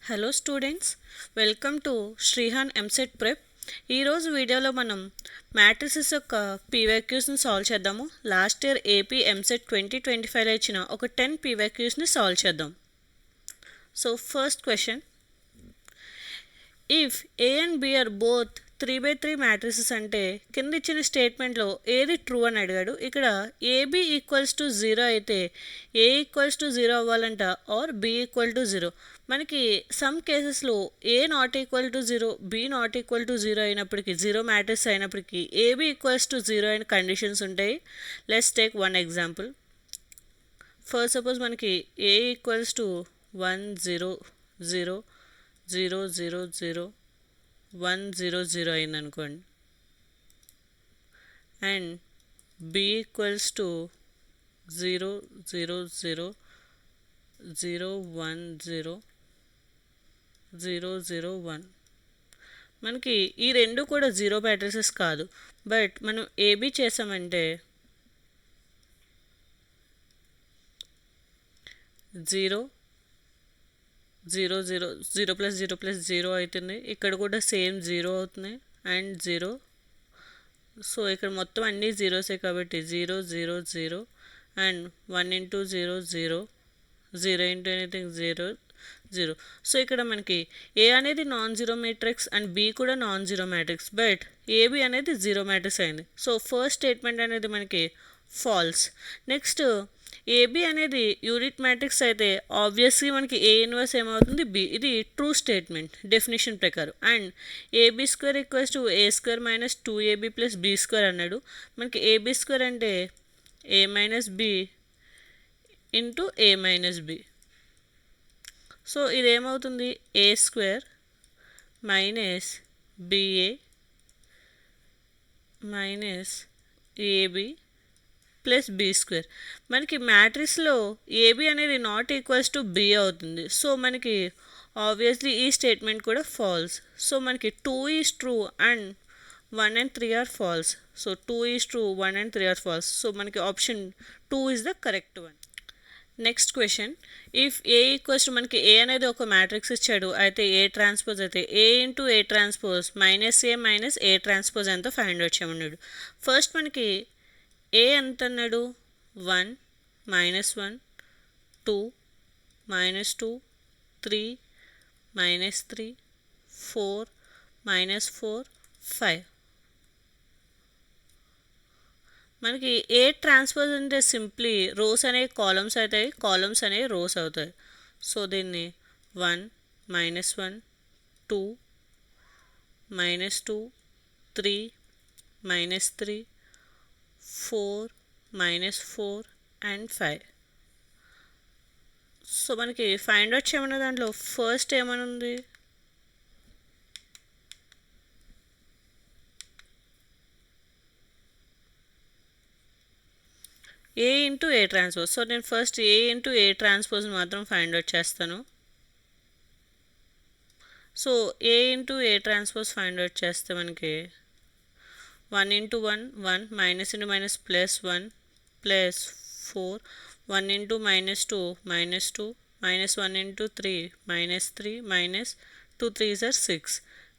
Hello students, welcome to Srihan EAMCET prep. ఈరోజు వీడియోలో మనం మ్యాట్రిసెస్ యొక్క పీవైక్యూస్ని సాల్వ్ చేద్దాము. లాస్ట్ ఇయర్ ఏపీ ఎంసెట్ 2025లో ఇచ్చిన ఒక 10 పీవైక్యూస్ని సాల్వ్ చేద్దాం. So first question, if A and B are both 3/3 matrices అంటే కింద ఇచ్చిన స్టేట్మెంట్లో ఏది ట్రూ అని అడిగాడు. ఇక్కడ ఏబి ఈక్వల్స్ టు 0 అయితే ఏ ఈక్వల్స్ టు 0 అవ్వాలంట ఆర్ బి ఈక్వల్ టు 0. మనకి సమ్ కేసెస్లో A not equal to 0, B not equal to 0 అయినప్పటికీ, 0 మ్యాట్రిక్స్ అయినప్పటికీ ఏబి ఈక్వల్స్ టు 0 అయిన కండిషన్స్ ఉంటాయి. Let's take one example. First suppose మనకి ఏ ఈక్వల్స్ టు 1 0 0 0 0 0 1 0 0 అయింది అనుకోండి, అండ్ బి ఈక్వల్స్ టు 0 0 0 0 1 0 0 0 1. మనకి ఈ రెండు కూడా 0 మ్యాట్రిసెస్ కాదు, బట్ మనం ఏబి చేసామంటే 0 0 0 0 ప్లస్ 0 ప్లస్ 0 అవుతుంది. ఇక్కడ కూడా సేమ్ 0 అవుతుంది అండ్ 0. సో ఇక్కడ మొత్తం అన్నీ జీరోసే కాబట్టి 0 0 0 and 1 into 0 0 0 into anything 0 0. So ఇక్కడ మనకి ఏ అనేది non zero matrix and B కూడా non zero matrix, but AB అనేది జీరో మ్యాట్రిక్స్ అయింది. సో ఫస్ట్ స్టేట్మెంట్ అనేది మనకి ఫాల్స్. నెక్స్ట్, ఏబి అనేది యూనిట్ మ్యాట్రిక్స్ అయితే ఆబ్వియస్లీ మనకి ఏ ఇన్వర్స్ ఏమవుతుంది, బి. ఇది ట్రూ స్టేట్మెంట్ డెఫినేషన్ ప్రకారం. And AB square equals to A square minus 2ab plus B square అన్నాడు. మనకి ఏబి స్క్వేర్ అంటే A minus B into A minus B. So ఇదేమవుతుంది, A square minus BA minus AB plus B square. మనకి మ్యాట్రిక్స్లో AB అనేది not equals to B అవుతుంది. So మనకి obviously ఈ స్టేట్మెంట్ కూడా ఫాల్స్. సో మనకి 2 is true and 1 and 3 are false. So 2 is true, 1 and 3 are false. So మనకి option 2 is the correct one. Next question, if A equals to, మనకి A అనేది ఒక matrix ఇచ్చాడు, అయితే ఏ ట్రాన్స్పోజ్ అయితే A into A transpose minus A minus A transpose ఎంతో find out చేయమన్నాడు. First మనకి ఏ ఎంత అన్నాడు, 1 -1 2 -2 3 -3 4 -4 5. మనకి ఏ ట్రాన్స్పోజ్ అంటే సింప్లీ రోస్ అనేవి కాలమ్స్ అవుతాయి, కాలమ్స్ అనేవి రోస్ అవుతాయి. సో దీన్ని 1 -1 2 -2 3 -3 4 -4 అండ్ 5. సో మనకి ఫైండ్ అవుట్ చేయమన్న దాంట్లో ఫస్ట్ ఏమని ఉంది, ఏ ఇంటూ ఏ ట్రాన్స్పోజ్. సో నేను first A into A transpose మాత్రం ఫైండ్ అవుట్ చేస్తాను. So A into A transpose find out చేస్తే మనకి 1 into 1 1 minus into minus plus 1 plus 4 1 into -2 -2 -1 into 3 -3 -2 3s are 6.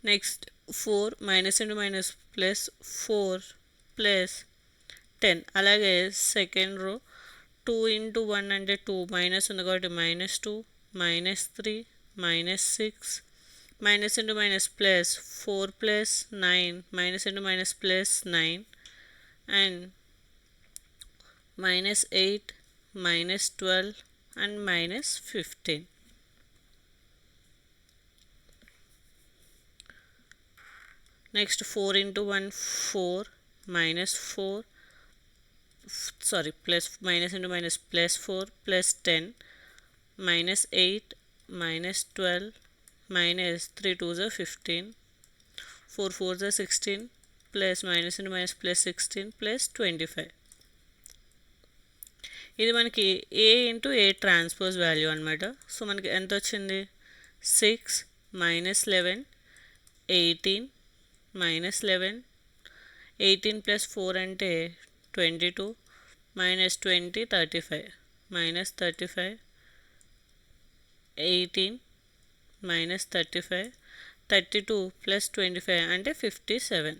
Next 4 minus into minus plus 4 plus 10. అలాగే second row 2 into 1 అంటే 2 minus ఉంది కాబట్టి -2 -3 -6 minus into minus plus 4 plus 9 minus into minus plus 9 and -8 -12 and -15. Next 4 into 1 4 -4 plus minus into minus plus 4 plus 10 -8 -12 -3 2s are 15 4 4s are 16 plus minus into minus plus 16 plus 25. ఇది మనకి ఏ into A transpose value అనమాట. So మనకి ఎంత వచ్చింది, 6 -11 18 -11 18 plus 4 అంటే 22 -20 35 -35 18 minus 35, 32 plus 25 అంటే 57.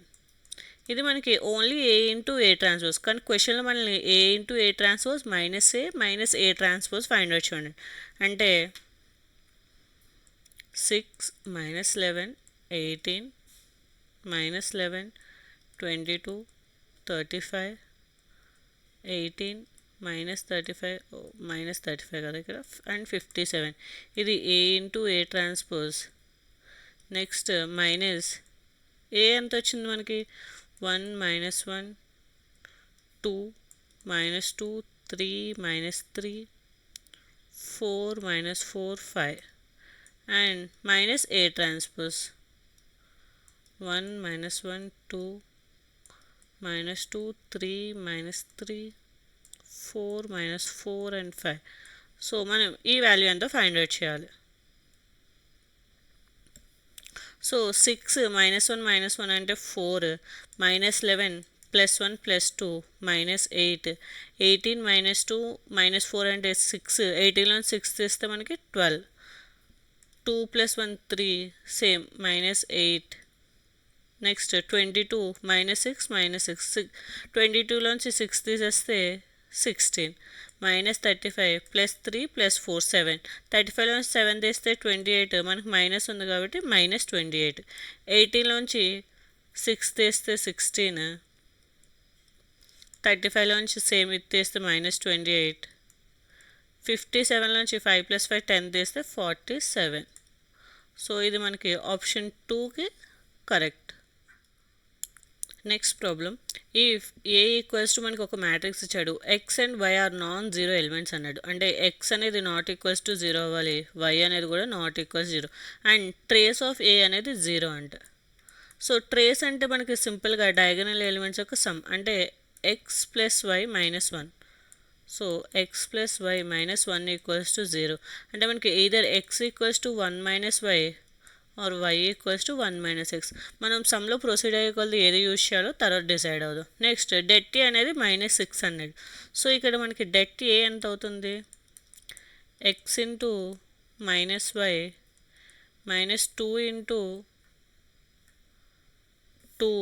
ఇది మనకి only A into A transpose, కానీ క్వశ్చన్లో మనల్ని A into A transpose minus A transpose find out చూడండి. అంటే 6 మైనస్ 11 18 మైనస్ 11 22 35 18 మైనస్ 35 కదా ఇక్కడ, అండ్ 57. ఇది A into A transpose. Next minus A ఎంత వచ్చింది మనకి 1 minus 1 2 minus 2 3 minus 3 4 minus 4 5 and minus A transpose 1 minus 1 2 minus 2 3 minus 3 4 minus 4 and 5. So మనం ఈ వాల్యూ ఎంతో ఫైండ్ అవుట్ చేయాలి. సో 6 మైనస్ 1 అంటే 4, minus 11 plus 1 plus 2 minus 8, 18 minus 2 minus 4 అంటే 6, 18లో 6 తీస్తే మనకి 12, 2 plus 1 3 same minus 8. Next 22 minus 6 22లోంచి 6 తీసేస్తే 16, మైనస్ 35 ప్లస్ 3 ప్లస్ 4 7, 35లోంచి 7 తీస్తే 28, మనకు మైనస్ ఉంది కాబట్టి మైనస్ 28. 18లోంచి 6 తీస్తే 16, 35లోంచి సేమ్ ఇది తీస్తే మైనస్ 28, 57లోంచి 5 ప్లస్ 5 10 తీస్తే 47. సో ఇది మనకి ఆప్షన్ 2కి correct. Next problem, if A equals to మనకి ఒక మ్యాట్రిక్స్ ఇచ్చాడు, X and Y are non zero elements అన్నాడు. అంటే ఎక్స్ అనేది నాట్ ఈక్వల్స్ టు 0 అవ్వాలి, వై అనేది కూడా not equals 0, and trace of A అనేది 0 అంట. సో ట్రేస్ అంటే మనకి సింపుల్గా డయాగనల్ ఎలిమెంట్స్ యొక్క సమ్, అంటే X plus Y minus 1. So X plus Y minus 1 equals to 0, అంటే మనకి either X equals to 1 minus Y or Y equals to 1 minus X. మనం సమ్లో ప్రొసీడ్ అయ్యే కొద్ది ఏది యూజ్ చేయాలో తర్వాత డిసైడ్ అవుదాం. నెక్స్ట్ డెట్ ఏ అనేది మైనస్ 6 అన్నాడు. సో ఇక్కడ మనకి డెట్ ఏ ఎంత అవుతుంది, X into minus Y minus 2 into 2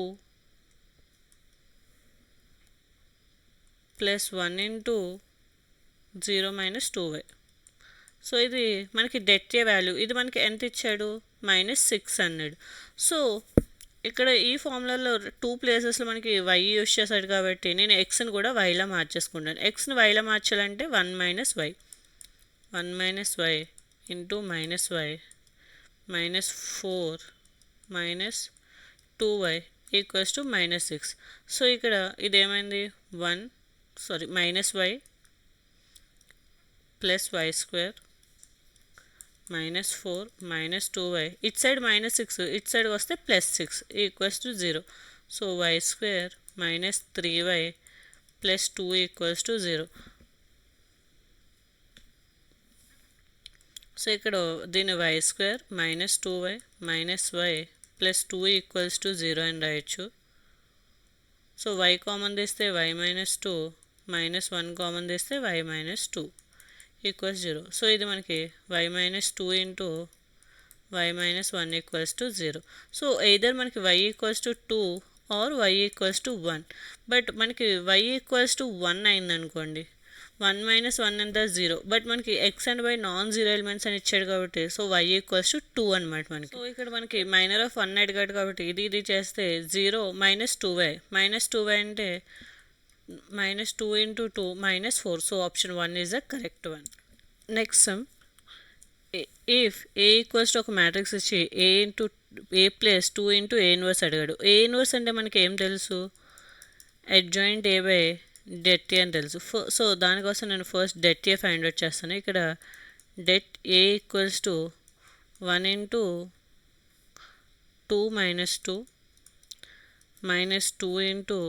plus 1 into 0 minus 2y. So ఇది మనకి డెట్ ఏ వాల్యూ, ఇది మనకి ఎంత ఇచ్చాడు మైనస్ 6 అన్నాడు. సో ఇక్కడ ఈ ఫార్ములాలో 2 ప్లేసెస్లో మనకి వై యూజ్ చేశాడు కాబట్టి నేను ఎక్స్ని కూడా వైలా మార్చేసుకుంటాను. ఎక్స్ని వైలా మార్చాలంటే 1 minus Y into minus Y minus 4 minus 2y equals to minus 6. So ఇక్కడ ఇదేమైంది minus Y plus Y square minus 4 minus 2y, it side minus 6 it side వస్తే plus 6 equals to 0. So Y square minus 3y plus 2 equals to 0. So ఇక్కడ దీని Y square minus 2y minus Y plus 2 equals to 0 అని రాయొచ్చు. So Y common తీస్తే Y minus 2 minus 1 common తీస్తే Y minus 2 equals 0. So ఇది మనకి Y minus 2 into Y minus 1 equals to 0. So either మనకి Y equals to 2 or Y equals to 1. But మనకి Y equals to 1 అయిందనుకోండి, 1 minus 1 ఎంత 0, but మనకి X and Y non zero elements అని ఇచ్చాడు కాబట్టి సో వై ఈక్వల్స్ టు 2 అనమాట మనకి. సో ఇక్కడ మనకి మైనర్ ఆఫ్ 1 అడిగాడు కాబట్టి ఇది చేస్తే 0 మైనస్ 2y అంటే minus 2 into 2 minus 4. So option 1 is the correct one. Next some, if A equals to ఒక మ్యాట్రిక్స్ ఇచ్చి ఏ ప్లస్ 2 ఇంటూ ఏ ఇన్వర్స్ అడిగాడు. ఏ ఇన్వర్స్ అంటే మనకి ఏం తెలుసు, adjoint A by det A అని తెలుసు. సో దానికోసం నేను first det A find out చేస్తాను. ఇక్కడ det A equals to 1 into 2 minus 2 minus 2 into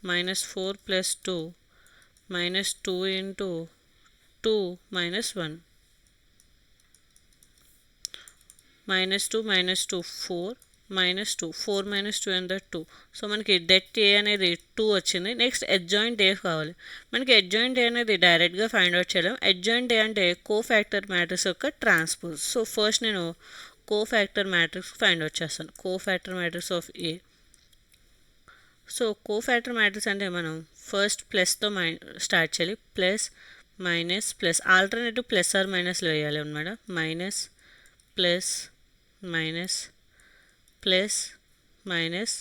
minus 4 plus 2 minus 2 into 2 minus 1 minus 2 4 -2, 4 - 2 ఎంత 2. సో మనకి det A అనేది 2 వచ్చింది. నెక్స్ట్ adjoint A కావాలి. మనకి adjoint A అనేది డైరెక్ట్గా ఫైండ్ అవుట్ చేయలేం. adjoint A అంటే కోఫ్యాక్టర్ మ్యాట్రిక్స్ యొక్క ట్రాన్స్పోజ్. సో ఫస్ట్ నేను కోఫ్యాక్టర్ మ్యాట్రిక్స్ ఫైండ్ అవుట్ చేస్తాను. Cofactor matrix of A. So cofactor matrix అంటే మనం ఫస్ట్ ప్లస్తో స్టార్ట్ చేయాలి. Plus minus plus, alternative plus are మైనస్లో వేయాలి అనమాట. Minus plus minus plus minus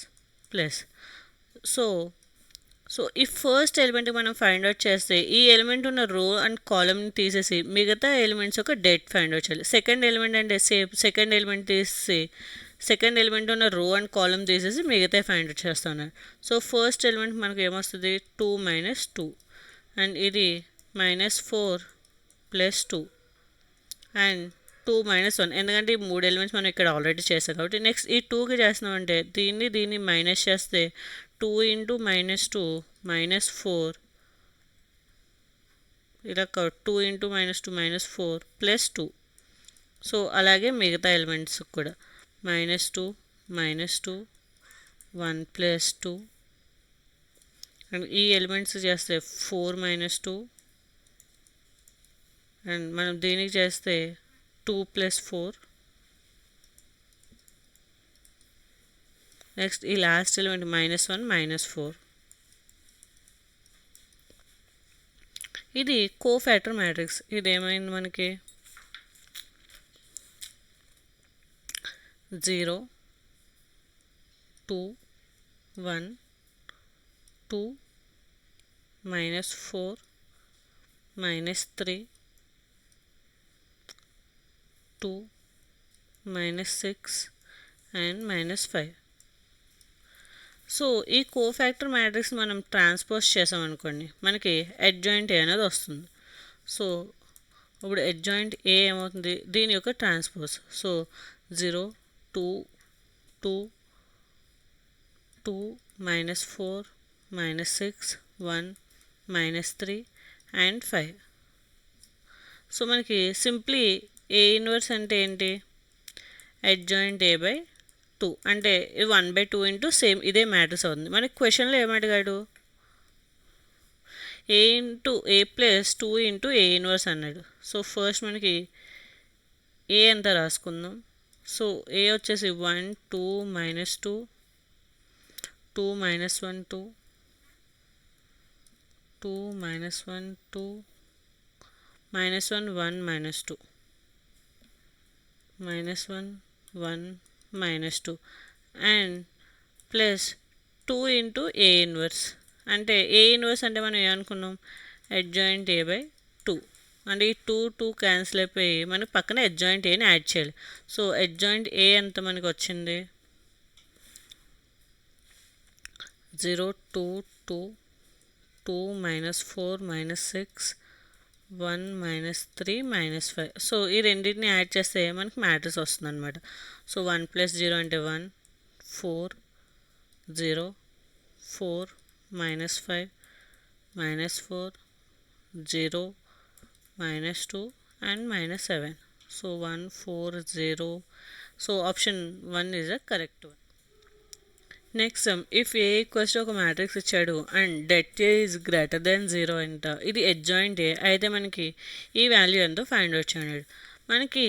plus. So so ఈ first element మనం find out చేస్తే ఈ ఎలిమెంట్ ఉన్న రో అండ్ కాలమ్ని తీసేసి మిగతా ఎలిమెంట్స్ యొక్క డెట్ ఫైండ్ అవుట్ చేయాలి. సెకండ్ ఎలిమెంట్ అంటే సెకండ్ ఎలిమెంట్ తీసి సెకండ్ ఎలిమెంట్ ఉన్న రో అండ్ కాలమ్ తీసేసి మిగతా ఫైండ్ అవుట్ చేస్తున్నాను. సో ఫస్ట్ ఎలిమెంట్ మనకు ఏమొస్తుంది 2 - 2 అండ్ ఇది -4 + 2 అండ్ 2 - 1, ఎందుకంటే ఈ 3 ఎలిమెంట్స్ మనం ఇక్కడ ఆల్రెడీ చేసాం కాబట్టి. నెక్స్ట్ ఈ 2కి చేస్తున్నామంటే దీన్ని మైనస్ చేస్తే 2 × -2 -4 ఇలా 2 × -2 -4 + 2. సో అలాగే మిగతా ఎలిమెంట్స్ కూడా -2 -2 1 + 2 అండ్ ఈ ఎలిమెంట్స్ చేస్తే 4 - 2 అండ్ మనం దీనికి చేస్తే 2 + 4. నెక్స్ట్ ఈ లాస్ట్ ఎలిమెంట్ -1 -4. ఇది కోఫ్యాక్టర్ మ్యాట్రిక్స్. ఇది ఏమైంది మనకి 0 2 1 2 -4 -3 2 -6 అండ్ -5. సో ఈ కోఫ్యాక్టర్ మ్యాట్రిక్స్ మనం ట్రాన్స్పోజ్ చేసామనుకోండి మనకి adjoint A అనేది వస్తుంది. సో ఇప్పుడు adjoint A ఏమవుతుంది, దీని యొక్క ట్రాన్స్పోజ్. So 0 2 2 2 -4 -6 1 -3 and 5. సో మనకి సింప్లీ A ఇన్వర్స్ అంటే ఏంటి, adjoint A/2 అంటే 1/2 ఇంటూ సేమ్ ఇదే మ్యాట్రిక్స్ అవుతుంది. మనకి క్వశ్చన్లో ఏమడిగాడు, A + 2 × A ఇన్వర్స్ అన్నాడు. సో ఫస్ట్ మనకి A ఎంత రాసుకుందాం. సో A వచ్చేసి 1 2 -2 2 -1 2 2 -1 2 -1 1 -2 -1 1 -2 అండ్ ప్లస్ 2 × A ఇన్వర్స్. అంటే A ఇన్వర్స్ అంటే మనం ఏమనుకున్నాం, adjoint A/2 అంటే ఈ 2 2 క్యాన్సిల్ అయిపోయి మనకి పక్కన adjoint Aని యాడ్ చేయాలి. సో adjoint A ఎంత మనకి వచ్చింది 0 2 2 2 -4 -6 1 -3 -5. సో ఈ రెండింటిని యాడ్ చేస్తే మనకి మ్యాట్రిక్స్ వస్తుంది అనమాట. సో 1 + 0 అంటే 1 4 0 4 -5 -4 0 -2 and -7. So 1 4 0. So option 1 is a correct one. Next if A = ఒక మ్యాట్రిక్స్ ఇచ్చాడు and det A is greater than 0 అంట, ఇది adjoint A అయితే మనకి ఈ వాల్యూ ఎంతో ఫైండ్ అవుట్ చేయండి. మనకి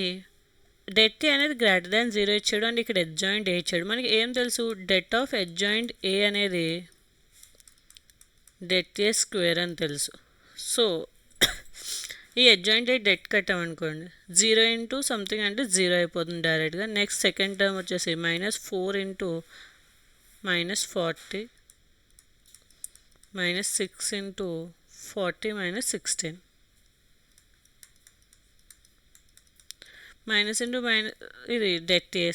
det A అనేది గ్రేటర్ దెన్ 0 ఇచ్చాడు అండ్ ఇక్కడ adjoint A ఇచ్చాడు. మనకి ఏం తెలుసు, det ఆఫ్ adjoint A అనేది det A² అని తెలుసు. సో ఈ adjoint A det కట్టామనుకోండి 0 × సంథింగ్ అంటే 0 అయిపోతుంది డైరెక్ట్గా. నెక్స్ట్ సెకండ్ టర్మ్ వచ్చేసి -4 × -40 -6 × 40 -16 ఇది det A²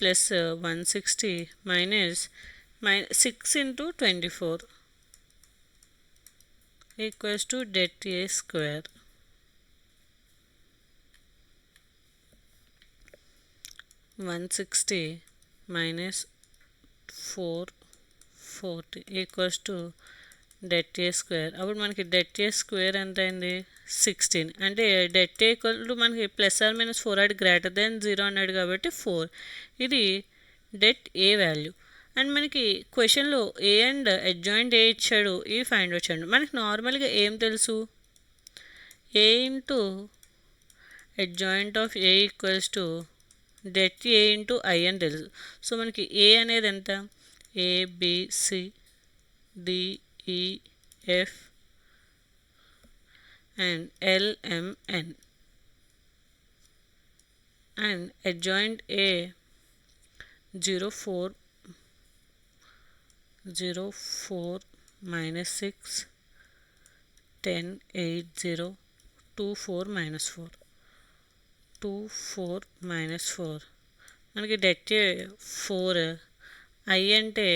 plus 160 -6 × 24 equals to det A². -160 - 440 equals to det A square. అప్పుడు మనకి డెట్ ఏ స్క్వేర్ ఎంత అయింది? 16. అంటే డెట్ ఏ ఈక్వల్ టు మనకి +or-4 అట్ గ్రేటర్ దెన్ 0 అన్నాడు కాబట్టి 4. ఇది డెట్ ఏ వాల్యూ. అండ్ మనకి క్వశ్చన్లో ఏ అండ్ అడ్జాయింట్ ఏ ఇచ్చాడు, ఇవి ఫైండ్ అవుట్ చేయండి. మనకి నార్మల్గా ఏం తెలుసు? A into adjoint of A equals to det A into I అని తెలుసు. సో మనకి ఏ అనేది ఎంత? ABC DEF and LMN. And adjoint A 04 -6 10 8 0 24 -4 24 -4. మనకి డెట్ 4. ఐ అంటే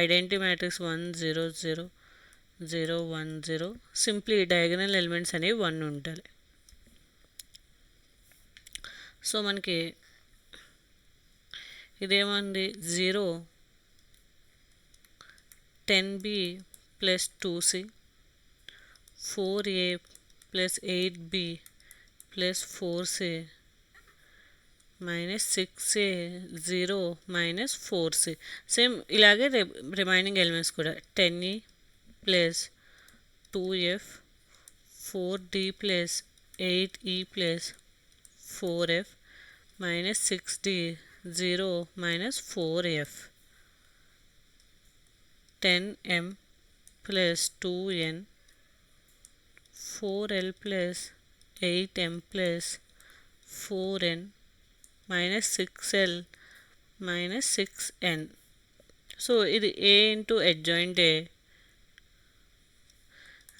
identity matrix 1 0 0 0 1 0. Simply diagonal elements అనేవి 1 ఉండాలి. సో మనకి ఇదేమంది? 0 10b + 2c 4a + 8b + 4c -6a 0 -4c. Same ఇలాగే రిమైనింగ్ ఎలిమెంట్స్ కూడా 10e + 2f 4d + 8e + 4f -6d 0 -4f 10m + 2n 4l + 8m + 4n -6l -6n. So ఇది A into adjoint A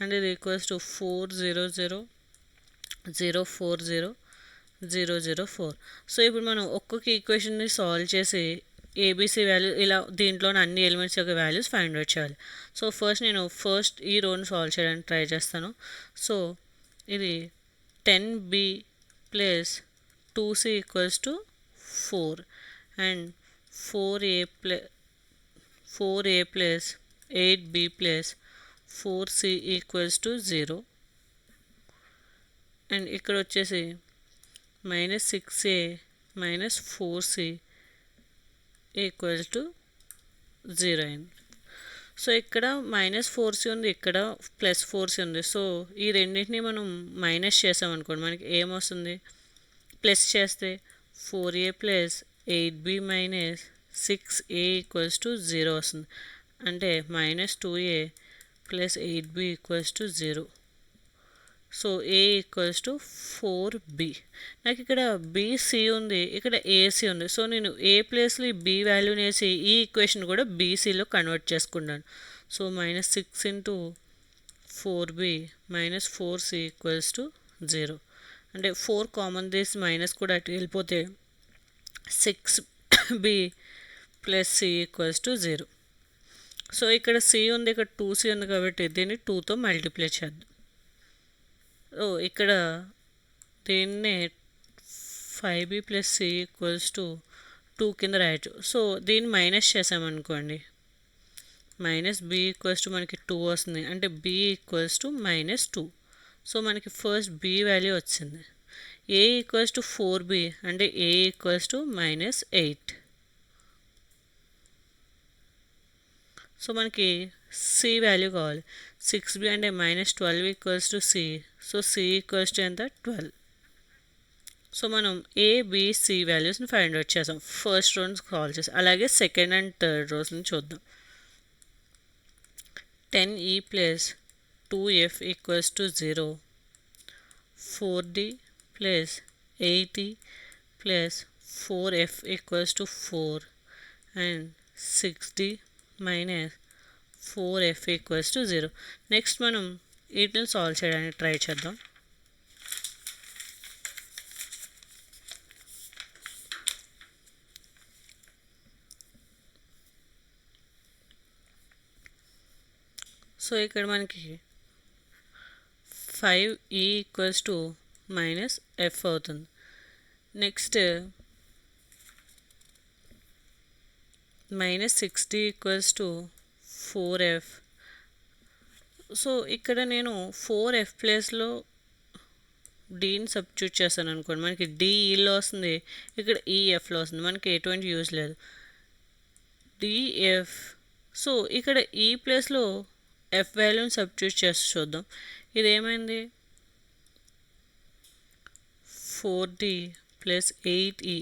and ఇది equals to 4 0 0 0 4 0 0 0 4. So ఇప్పుడు మనం ఒక్కొక్క ఈక్వేషన్ని solve చేసి ABC value ఇలా దీంట్లోని అన్ని ఎలిమెంట్స్ యొక్క వాల్యూస్ ఫైండ్ అవుట్ చేయాలి. సో నేను ఈ రోని సాల్వ్ చేయడానికి ట్రై చేస్తాను. సో ఇది 10b + 2c = 4 and 4a + 8b + 4c = 0 and ఇక్కడ వచ్చేసి -6a - 4c = 0 అయింది. సో ఇక్కడ -4c ఉంది, ఇక్కడ +4c ఉంది. సో ఈ రెండింటిని మనం మైనస్ చేసామనుకోండి, మనకి ఏమొస్తుంది? ప్లస్ చేస్తే 4a + 8b - 6a = 0 వస్తుంది. అంటే -2a + 8b = 0. సో ఏ = 4b. నాకు ఇక్కడ బీసీ ఉంది, ఇక్కడ ఏసీ ఉంది. సో నేను ఏ ప్లేస్లో ఈ బి వాల్యూని వేసి ఈ ఈక్వేషన్ కూడా బీసీలో కన్వర్ట్ చేసుకున్నాను. So -6 × 4b - 4c = 0. అంటే 4 కామన్ తీసి మైనస్ కూడా అటు వెళ్ళిపోతే 6b + c = 0. సో ఇక్కడ c ఉంది, ఇక్కడ 2c ఉంది కాబట్టి దీన్ని 2తో మల్టిప్లై చేద్దాం. ఇక్కడ దీన్నే 5b + c = 2 కింద రాయచ్చు. సో దీన్ని మైనస్ చేసామనుకోండి, -b = మనకి 2 వస్తుంది. అంటే b = -2. సో మనకి ఫస్ట్ b వాల్యూ వచ్చింది. a = 4b అంటే a = -8. సో మనకి c వాల్యూ కావాలి. 6b అంటే -12 = c. సో c = ఎంత? 12. సో మనం ఏ బి సి వాల్యూస్ని ఫైండ్ అవుట్ చేసాం ఫస్ట్ రోని సాల్వ్ చేసి. అలాగే సెకండ్ అండ్ థర్డ్ రోస్ని చూద్దాం. 10e + 2f = 0 4d + 8e + 4f = 4 and 6d - 4f = 0. Next మనం వీటిని సాల్వ్ చేయడానికి ట్రై చేద్దాం. సో ఇక్కడ మనకి 5e = -f అవుతుంది. నెక్స్ట్ -6d = 4f సో ఇక్కడ నేను 4F ప్లేస్లో డీని సబ్స్టిట్యూట్ చేస్తాను అనుకోండి, మనకి డిఈలో వస్తుంది, ఇక్కడ ఈఎఫ్లో వస్తుంది, మనకి ఎటువంటి యూజ్ లేదు. డిఎఫ్. సో ఇక్కడ ఈ ప్లేస్లో ఎఫ్ వాల్యూని సబ్స్టిట్యూట్ చేసి చూద్దాం. ఇది ఏమైంది, 4D ప్లస్ 8E.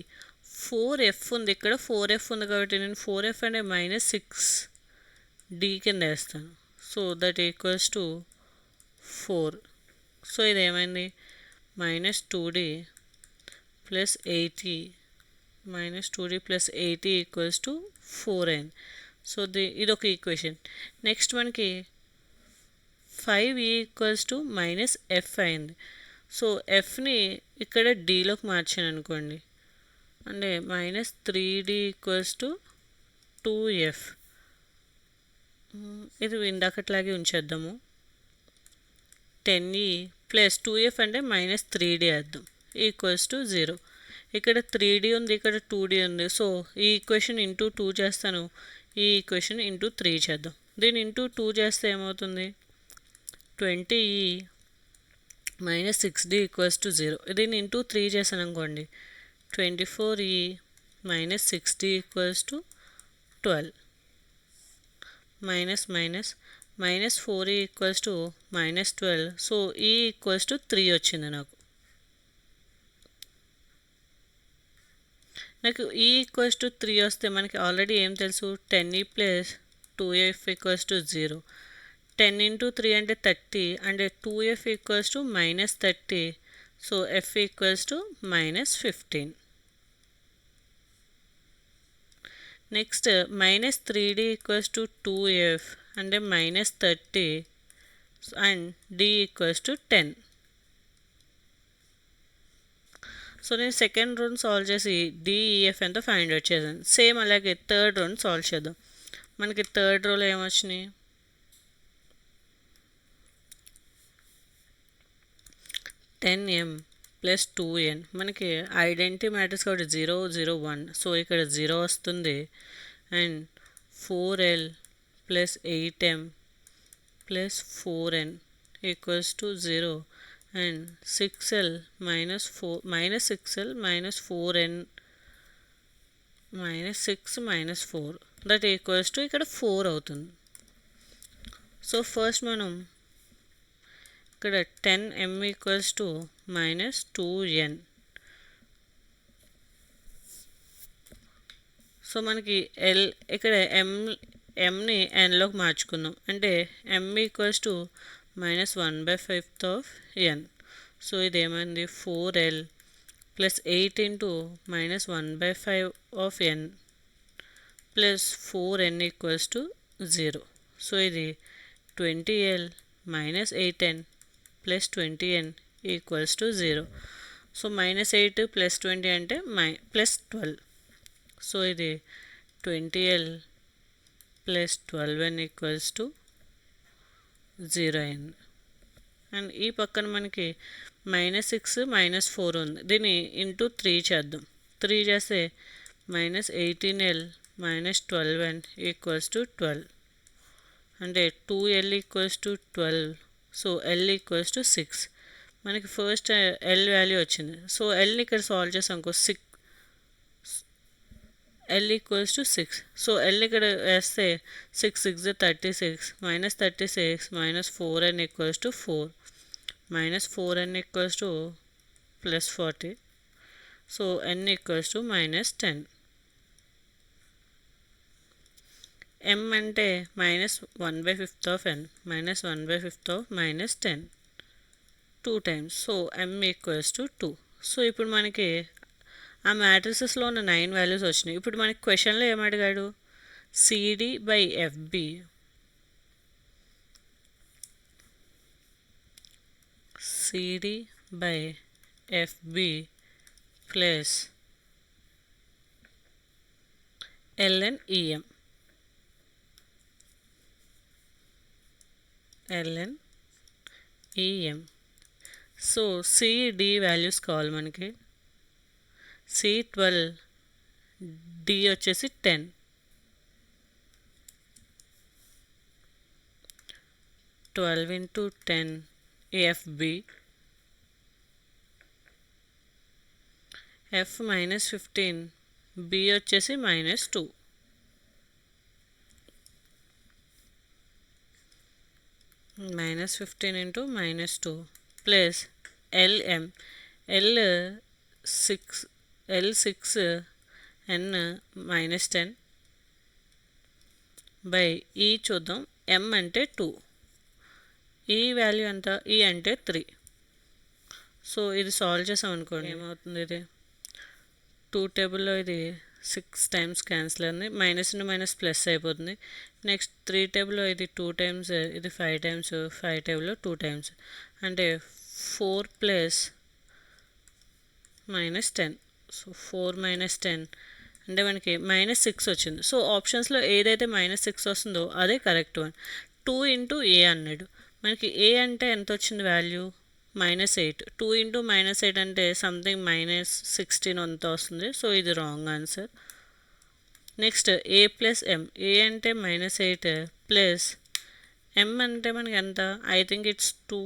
4F ఉంది, ఇక్కడ 4F ఉంది కాబట్టి నేను 4F అంటే -6D కింద వేస్తాను. So that equals to 4. So ఇది ఏమైంది, -2D plus 8E, -2D plus 8E equals to 4 అయింది. సో ఇది ఒక ఈక్వేషన్. నెక్స్ట్ మనకి 5E ఈక్వల్స్ టు -F అయింది. సో ఎఫ్ని ఇక్కడ డీలోకి మార్చాను అనుకోండి, అంటే -3D ఈక్వల్స్ టు 2F. ఇది ఇందాకట్లాగే ఉంచేద్దాము. 10E ప్లస్ 2F అంటే -3D వేద్దాం, ఈక్వల్స్ టు 0. ఇక్కడ 3D ఉంది, ఇక్కడ 2D ఉంది. సో ఈ ఈక్వేషన్ ఇంటూ 2 చేస్తాను, ఈ ఈక్వేషన్ ఇంటూ 3 చేద్దాం. దీన్ని ఇంటూ 2 చేస్తే ఏమవుతుంది, 20E -6D ఈక్వల్స్ టు 0. దీన్ని ఇంటూ 3 చేశాను అనుకోండి, 24E -6D equals to 12. -4E equals to -12. So E equals to 3 వచ్చింది నాకు. E ఈక్వల్స్ టు 3 వస్తే మనకి ఆల్రెడీ ఏం తెలుసు, 10E plus 2F equals to 0. 10 into 3 అంటే 30, అంటే 2F equals to -30. So F equals to -15. Next -3D equals to 2F అంటే -30 and D equals to 10. So నేను సెకండ్ రౌండ్ సాల్వ్ చేసి డిఈఎఫ్ ఎంత ఫైండ్ అవుట్ చేశాను. సేమ్ అలాగే థర్డ్ రౌండ్ సాల్వ్ చేద్దాం. మనకి థర్డ్ రోలో ఏమొచ్చినాయి, 10M ప్లస్ 2N. మనకి ఐడెంటిటీ మ్యాట్రిక్స్ కాబట్టి 0 0 1. సో ఇక్కడ 0 వస్తుంది. And 4L plus 8M plus 4N equals to 0. And 6L -6L -4N -6 -4 that equals to ఇక్కడ 4 అవుతుంది. సో ఫస్ట్ మనం ఇక్కడ 10M equals to -2N. So మనకి ఎల్ ఇక్కడ ఎంని ఎన్లోకి మార్చుకుందాం, అంటే M equals to -1/5 of N. So ఇది ఏమైంది, 4L plus 8 into -1/5 of N plus 4N equals to 0. So ఇది 20L -8N plus 20N equals to 0. So -8 plus 20 అంటే plus 12. So ఇది 20L plus 12N equals to 0 అయింది. And ఈ పక్కన మనకి -6 -4 ఉంది, దీన్ని ఇంటూ 3 చేద్దాం. 3 చేస్తే -18L -12N ఈక్వల్స్ టు 12. అంటే 2L equals to 12. So L equals to 6. మనకి ఫస్ట్ L వాల్యూ వచ్చింది. సో Lని ఇక్కడ సాల్వ్ చేసాం అనుకో, L equals to 6. So L ఇక్కడ వేస్తే 6 6 36 -36 -4N equals to 4 -4N equals to plus 40. So N equals to -10. M అంటే -1/5 of N -1/5 of -10 2 times. So M equals to 2. So ఇప్పుడు మనకి ఆ మ్యాట్రిసెస్లో ఉన్న 9 వాల్యూస్ వచ్చినాయి. ఇప్పుడు మనకి క్వశ్చన్లో ఏమడిగాడు, CD by FB CD by FB plus LN EM so CD values కావాలి మనకి. C12, D వచ్చేసి 10, 12 into 10 AFB, F minus 15, B వచ్చేసి -2. -15 into -2 plus LM, L 6, N -10 by ఈ చూద్దాం, M అంటే 2, ఈ వాల్యూ ఎంత, ఈ అంటే 3. సో ఇది సాల్వ్ చేసాం అనుకోండి, ఏమవుతుంది, ఇది 2 టేబుల్లో ఇది 6 టైమ్స్ క్యాన్సిల్ అయింది, మైనస్ ఇంటూ మైనస్ ప్లస్ అయిపోతుంది. నెక్స్ట్ 3 టేబుల్లో ఇది 2 టైమ్స్, ఇది 5 టైమ్స్, 5 టేబుల్లో 2 టైమ్స్, అంటే 4 ప్లస్ -10. సో 4 - 10 అంటే మనకి -6 వచ్చింది. సో ఆప్షన్స్లో ఏదైతే -6 వస్తుందో అదే కరెక్ట్ వన్. 2 ఇంటూ ఏ అన్నాడు, మనకి ఏ అంటే ఎంత వచ్చింది వాల్యూ, -8. 2 ఇంటూ -8 అంటే సంథింగ్ -16 అంత వస్తుంది. సో ఇది రాంగ్ ఆన్సర్. నెక్స్ట్ ఏ ప్లస్ ఎం, ఏ అంటే -8 ప్లస్ ఎం అంటే మనకి ఎంత, ఐ థింక్ ఇట్స్ 2.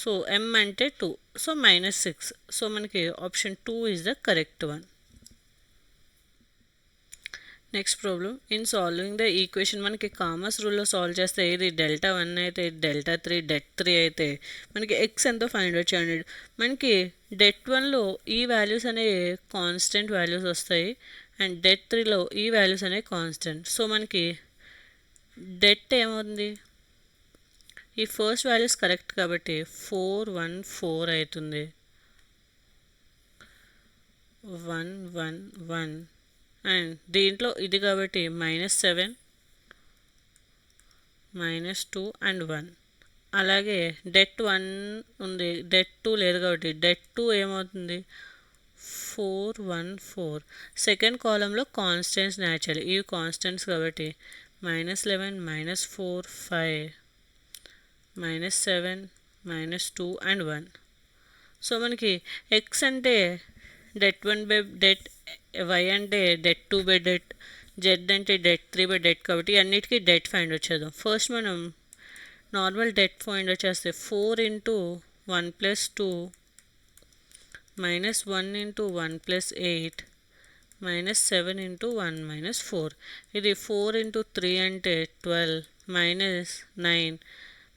సో ఎం అంటే 2, సో -6. సో మనకి option 2 is the correct one. Next problem, in solving the equation, మనకి కామర్స్ రూల్లో సాల్వ్ చేస్తే ఇది Δ1 అయితే, Δ3, Det3 అయితే మనకి ఎక్స్ ఎంతో ఫైండ్ అవుట్ చేయండి. మనకి Det1లో ఈ వాల్యూస్ అనేవి కాన్స్టెంట్ వాల్యూస్ వస్తాయి, అండ్ Det3లో ఈ వాల్యూస్ అనేవి కాన్స్టెంట్. సో మనకి det ఏమవుతుంది, ఈ ఫస్ట్ వాల్యూస్ కరెక్ట్ కాబట్టి 414 అవుతుంది, 111. అండ్ దీంట్లో ఇది కాబట్టి -7, -2 అండ్ 1. అలాగే Det1 ఉంది, Det2 లేదు కాబట్టి Det2 ఏమవుతుంది, 414. సెకండ్ కాలంలో కాన్స్టెంట్స్ యాడ్ చేయాలి, ఇవి కాన్స్టెంట్స్ కాబట్టి -11, -4, 5, -7, -2 అండ్ 1. సో మనకి ఎక్స్ అంటే Det1 బై Det, వై అంటే Det2 బై Det, జెడ్ అంటే Det3 బై Det కాబట్టి అన్నిటికీ Det ఫైండ్ వచ్చేద్దాం. ఫస్ట్ మనం నార్మల్ Det ఫైండ్ వచ్చేస్తే 4 ఇంటూ 1 + 2 -1 ఇంటూ 1 + 8 -7 ఇంటూ 1 - 4. ఇది 4 ఇంటూ 3 అంటే 12, -9,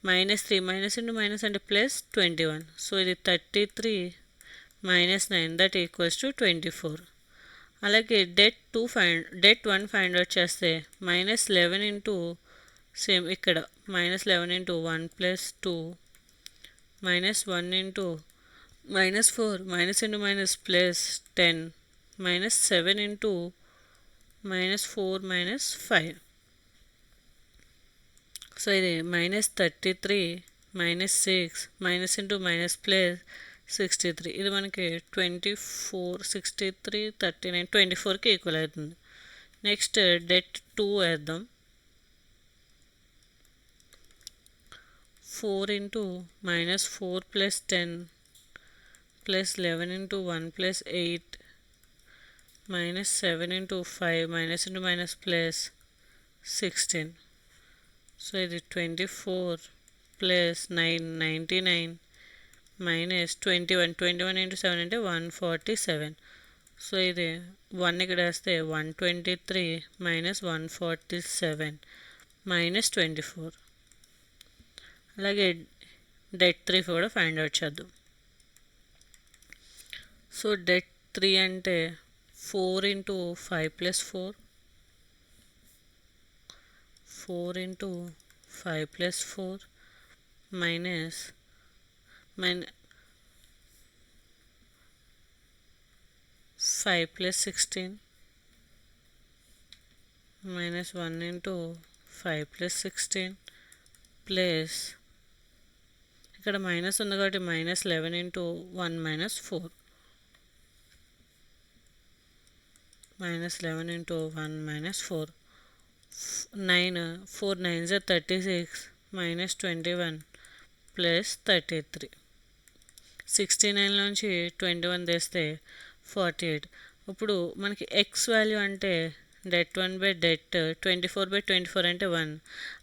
-3, మైనస్ ఇంటూ మైనస్ అంటే +21. సో ఇది 33 - 9 దట్ ఈక్వల్స్ టు 24. అలాగే Det1 ఫైండ్ అవుట్ చేస్తే -11 ఇంటూ, సేమ్ ఇక్కడ -11 into 1 + 2 -1 into -4, minus into minus +10, -7 into -4 -5. So ఇది -33 -6 మైనస్ ఇంటూ మైనస్ +63. ఇది మనకి 24, 63, 39, 24కి ఈక్వల్ అవుతుంది. నెక్స్ట్ Det2 వేద్దాం. 4 into -4 + 10 +11 into 1 + 8 -7 into 5 minus into minus +16. So ఇది 24 + 9 99 -21 ఇంటూ 7 అంటే 147. సో ఇది 1 ఇక్కడ వేస్తే 123 -147 -24. అలాగే Det3 కూడా ఫైండ్ అవుట్ చేద్దాం. సో Det3 అంటే 4 into 5 + 4 4 into 5 + 4 minus 5 + 16 -1 into 5 + 16 plus ఇక్కడ మైనస్ ఉంది కాబట్టి -11 ఇంటూ 1 - 4 -11 ఇంటూ 1 - 4 9 4 9s are 36 -21 +33. 69 నుంచి 21 తెస్తే 48. ఇప్పుడు మనకి ఎక్స్ వాల్యూ అంటే det 24/24 అంటే 1.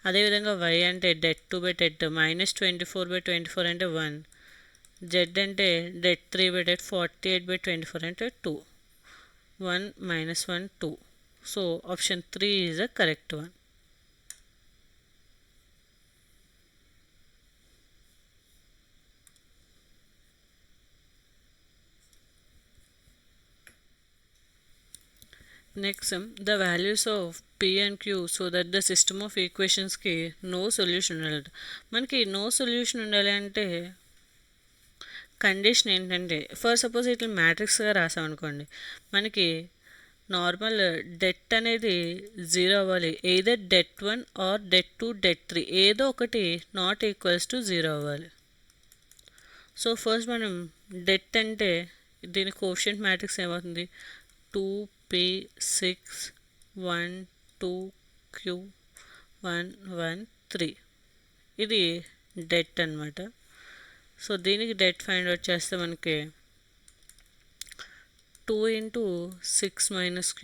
అదేవిధంగా y అంటే det -24/24 అంటే 1. z అంటే det 48/24 అంటే 2. 1 - 1 2. So option 3 is the correct one. Next the values of p and q so that the system of ఈక్వేషన్స్కి నో సొల్యూషన్ ఉండాలి. మనకి నో సొల్యూషన్ ఉండాలి అంటే కండిషన్ ఏంటంటే, ఫర్ సపోజ్ ఇట్లా మ్యాట్రిక్స్గా రాసామనుకోండి, మనకి నార్మల్ డెట్ అనేది 0 అవ్వాలి. Either det 1 or det 2 det 3 ఏదో ఒకటి నాట్ ఈక్వల్స్ టు 0 అవ్వాలి. సో ఫస్ట్ మనం డెట్ అంటే దీని కోఎఫిషియంట్ మ్యాట్రిక్స్ ఏమవుతుంది, 2p 6 1 2 q 1 1 3 ఇది డెట్ అనమాట. సో దీనికి డెట్ ఫైండ్ అవుట్ చేస్తే మనకి 2 × 6 - q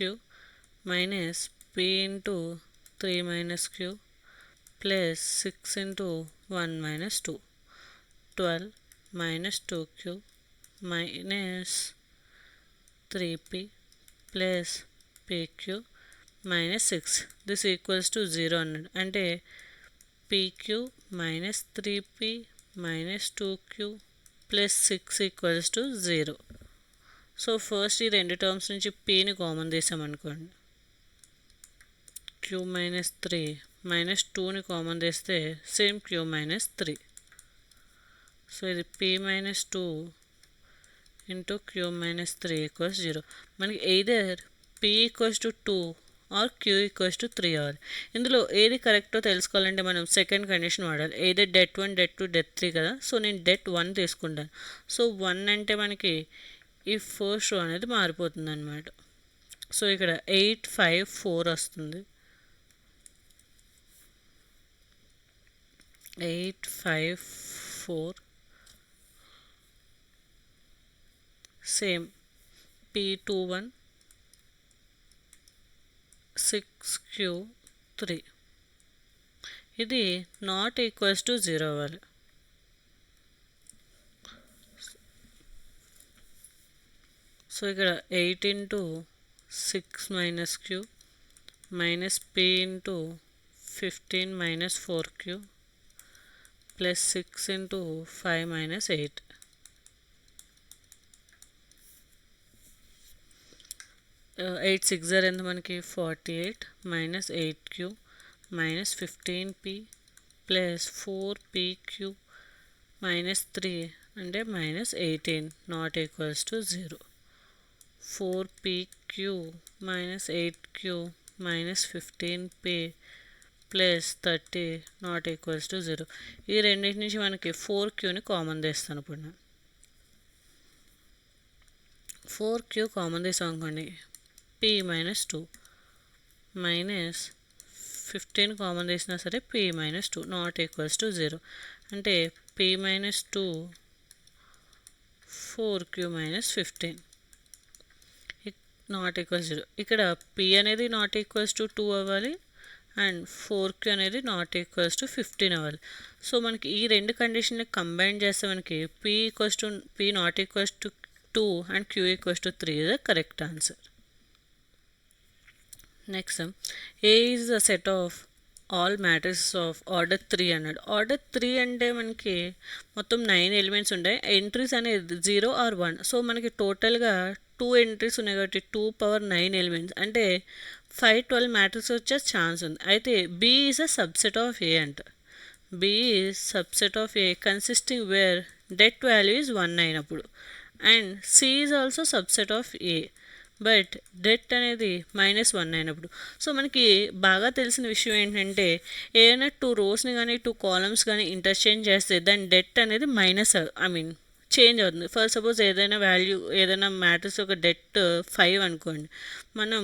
minus p × 3 - q plus 6 × 1 - 2 12 - 2q minus 3p plus pq minus 6 this equals to 0 అన్నాడు. అంటే pq minus 3p minus 2q plus 6 equals to 0. So first ఈ రెండు terms నుంచి pని కామన్ తీసామనుకోండి, q మైనస్ 3 మైనస్ 2ని common తీస్తే same q minus 3. So ఇది p minus 2 into q minus 3 equals 0. మనకి either p equals to 2 or q equals to 3 అవ్వాలి. ఇందులో ఏది కరెక్టో తెలుసుకోవాలంటే మనం సెకండ్ కండిషన్ వాడాలి. ఎయిదర్ det 1 det 2 det 3 కదా. సో నేను det 1 తీసుకుంటాను. సో 1 అంటే మనకి ఈ ఫస్ట్ రో అనేది మారిపోతుంది అనమాట. సో ఇక్కడ 8 5 4 వస్తుంది. 8 5 4 సేమ్ p21 6q 3 ఇది నాట్ ఈక్వల్స్ టు 0 అవ్వాలి. సో ఇక్కడ 8 × 6 - q minus p × 15 - 4q plus 6 × 5 - 8. 8 6 ఎంత మనకి 48 minus 8q minus 15p plus 4pq minus 3 అంటే minus 18 not equals to 0. 4pq minus 8q minus 15p plus 30 not equals to 0. ఈ రెండింటి నుంచి మనకి 4qని కామన్ తీస్తాను. ఇప్పుడు నేను 4q కామన్ తీసాం అనుకోండి, p మైనస్ 2 మైనస్ 15 కామన్ తీసినా సరే p minus 2 not equals to 0. అంటే p minus 2 4q minus 15 not equals 0. ఇక్కడ p అనేది నాట్ ఈక్వల్స్ టు 2 అవ్వాలి అండ్ 4q అనేది నాట్ ఈక్వల్స్ టు 15 అవ్వాలి. సో మనకి ఈ రెండు కండిషన్ని కంబైన్ చేస్తే మనకి p not equals to 2 and q equals to 3 is the correct answer. Next A is the set of all matrix of order 3 అన్నాడు. Order 3 అంటే మనకి మొత్తం 9 ఎలిమెంట్స్ ఉంటాయి. ఎంట్రీస్ అనేది 0 ఆర్ 1. సో మనకి టోటల్గా 2 ఎంట్రీస్ ఉన్నాయి కాబట్టి 2 పవర్ 9 ఎలిమెంట్స్ అంటే 5 12 మ్యాట్రిక్స్ వచ్చే ఛాన్స్ ఉంది. అయితే B is a subset of A అంట. B is subset of A consisting where det value is 1 అయినప్పుడు and C is also subset of A but det అనేది -1 అయినప్పుడు. సో మనకి బాగా తెలిసిన విషయం ఏంటంటే ఏదైనా 2 రోస్ని కానీ 2 కాలమ్స్ కానీ ఇంటర్చేంజ్ చేస్తే దాని డెట్ అనేది చేంజ్ అవుతుంది. ఫర్ సపోజ్ ఏదైనా వాల్యూ ఏదైనా మ్యాట్రిక్స్ ఒక డెట్ 5 అనుకోండి, మనం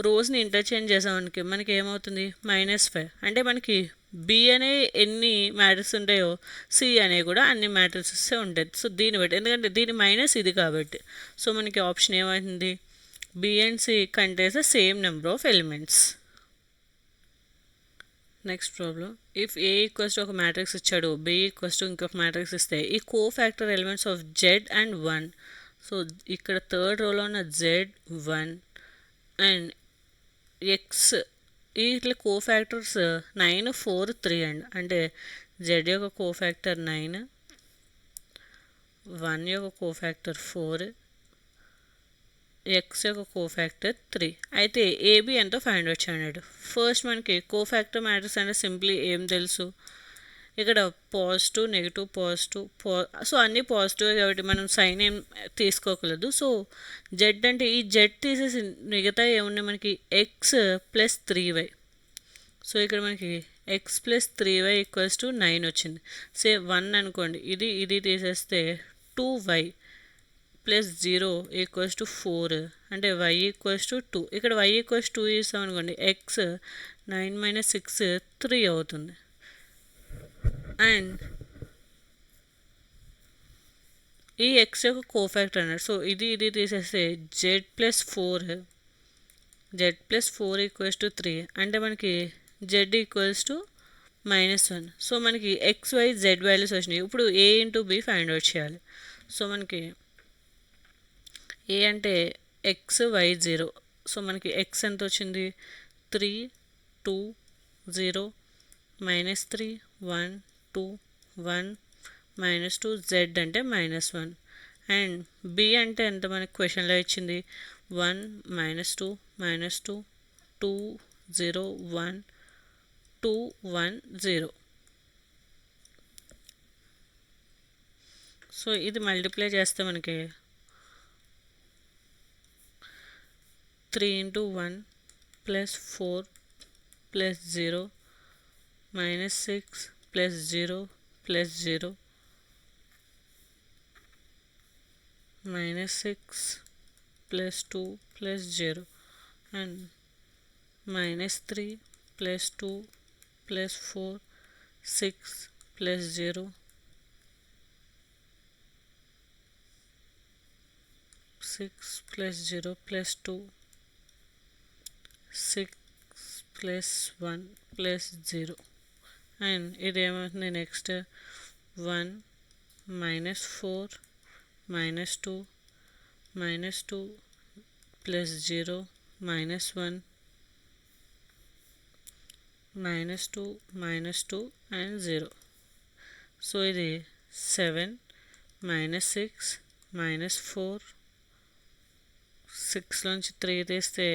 రోస్ని ఇంటర్చేంజ్ చేసామనుకో మనకి ఏమవుతుంది -5. అంటే మనకి బి అనే ఎన్ని మ్యాట్రిక్స్ ఉంటాయో సి అనేవి కూడా అన్ని మ్యాట్రిక్సే ఉంటాయి. సో దీన్ని బట్టి ఎందుకంటే దీని మైనస్ ఇది కాబట్టి సో మనకి ఆప్షన్ ఏమవుతుంది B and C contains the same number of elements. Next problem if A equals to ఒక మ్యాట్రిక్స్ ఇచ్చాడు, బి ఈక్వల్స్ టు ఇంకొక మ్యాట్రిక్స్ ఇస్తే ఈ cofactor elements of Z and 1. So ఇక్కడ థర్డ్ రోలో ఉన్న జెడ్ 1 అండ్ ఎక్స్ ఇట్లా cofactor 9, 4, 3 and అంటే జెడ్ యొక్క కో ఫ్యాక్టర్ 9, 1 యొక్క కో ఫ్యాక్టర్ 4, ఎక్స్ యొక్క కోఫ్యాక్టర్ 3. అయితే ఏబి ఎంతో ఫైండ్ అవుట్ చేయండి. ఫస్ట్ మనకి కోఫ్యాక్టర్ మ్యాట్రిక్స్ అంటే సింప్లీ ఏం తెలుసు, ఇక్కడ పాజిటివ్, నెగిటివ్, పాజిటివ్, సో అన్నీ పాజిటివ్ కాబట్టి మనం సైన్ ఏం తీసుకోకలేదు. సో జెడ్ అంటే ఈ జెడ్ తీసేసి మిగతా ఏమున్నాయి మనకి ఎక్స్ ప్లస్ 3y. సో ఇక్కడ మనకి X plus 3y equals to 9 వచ్చింది. సే 1 అనుకోండి, ఇది తీసేస్తే 2y ప్లస్ 0 ఈక్వల్స్ టు 4 అంటే y ఈక్వల్స్ టు 2. ఇక్కడ y ఈక్వల్స్ 2 ఇస్తాం అనుకోండి, ఎక్స్ 9 - 6 3 అవుతుంది. అండ్ ఈ ఎక్స్ యొక్క కోఫ్యాక్టర్ అన్నాడు. సో ఇది తీసేస్తే జెడ్ ప్లస్ 4 ఈక్వల్స్ టు 3 అంటే మనకి జెడ్ ఈక్వల్స్ టు -1. సో మనకి ఎక్స్, వై, జెడ్ వాల్యూస్ వచ్చినాయి. ఇప్పుడు ఏ ఇంటూ బి ఫైండ్ అవుట్ చేయాలి. సో మనకి ఏ అంటే ఎక్స్, వై 0. సో మనకి ఎక్స్ ఎంత వచ్చింది 3, 2, 0, -3, 1, 2, 1, -2, జెడ్ అంటే -1. అండ్ బి అంటే ఎంత మనకి క్వశ్చన్లో ఇచ్చింది 1, -2, -2, 2, 0, 1, 2, 1, 0. సో ఇది మల్టిప్లై చేస్తే మనకి 3 × 1 + 4 + 0 -6 + 0 + 0 -6 + 2 + 0 and -3 + 2 + 4 6 + 0 6 + 0 + 2 6 + 1 + 0 and ఇదేమవుతుంది next 1 -4 -2 -2 + 0 -1 -2 -2 and 0. So ఇది 7 -6 -4 6లోంచి 3 తీస్తే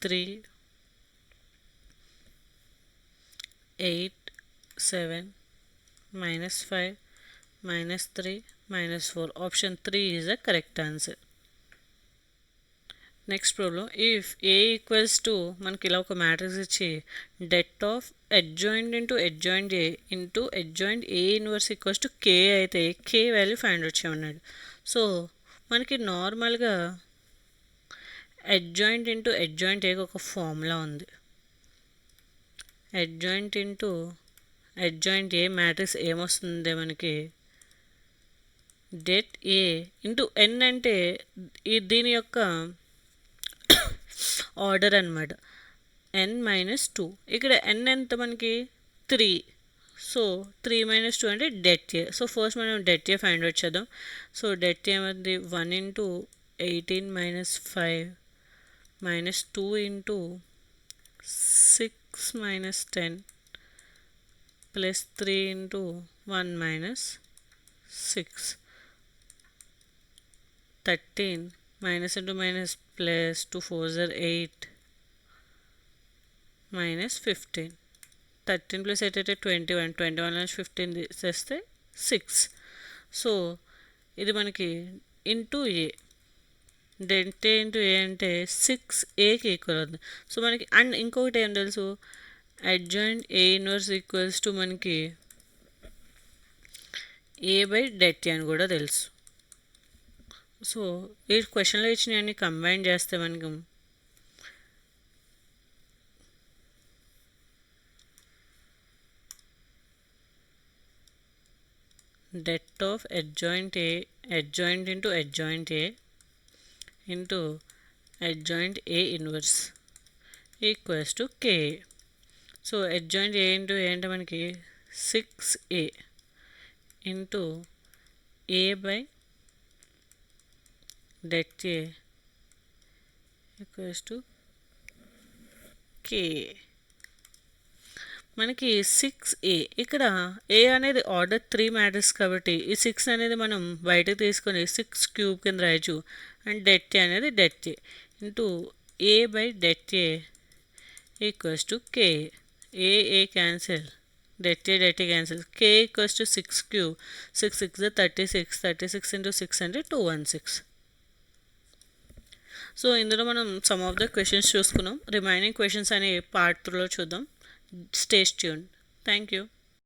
3 8 7 -5 -3 -4. Option 3 is the correct answer. Next problem if A equals to మనకి ఇలా ఒక మ్యాట్రిక్స్ ఇచ్చి det of adjoint into adjoint A into adjoint A inverse equals to K అయితే K value find out చేయమన్నాడు. So మనకి నార్మల్గా అడ్జాయింట్ ఇంటూ అడ్జాయింట్ ఏకి ఒక ఫార్ములా ఉంది. Adjoint into adjoint A matrix ఏమొస్తుంది మనకి డెట్ ఏ ఇంటూ ఎన్ అంటే దీని యొక్క ఆర్డర్ అనమాట, n - 2. ఇక్కడ n ఎంత మనకి 3. సో 3 - 2 అంటే డెట్ ఏ. సో ఫస్ట్ మనం డెట్ ఏ ఫైండ్ అవుట్ చేద్దాం. సో డెట్ ఏమంది 1 × 18 - 5 -2 × 6 - 10 + 3 × 1 - 6 13 minus into minus plus 2 4s are 8 minus 15 13 plus 8 అయితే 21 నుంచి 15 తీసేస్తే 6. సో ఇది మనకి into A dent A into A అంటే 6aకి ఈక్వల్ అవుతుంది. సో మనకి అండ్ ఇంకొకటి ఏం తెలుసు adjoint A inverse equals to మనకి a/det అని కూడా తెలుసు. సో ఈ క్వశ్చన్లో ఇచ్చినవన్నీ కంబైన్ చేస్తే మనకి det of adjoint A adjoint into adjoint A into adjoint A inverse equals to K. So adjoint A into A అంటే మనకి 6A into A by det A equals to K. మనకి 6A ఇక్కడ ఏ అనేది order 3 matrix కాబట్టి ఈ 6 అనేది మనం బయటకు తీసుకొని 6 క్యూబ్ కింద రాయొచ్చు. అండ్ det A అనేది det A into A by det A equals to K. A cancel, det A cancel, k equals to 6 cube, 6 6 36, 36 into 6 అంటే 216. సో ఇందులో మనం సమ్ ఆఫ్ ద క్వశ్చన్స్ చూసుకున్నాం. రిమైనింగ్ క్వశ్చన్స్ అనే part 2లో చూద్దాం. Stay tuned. Thank you.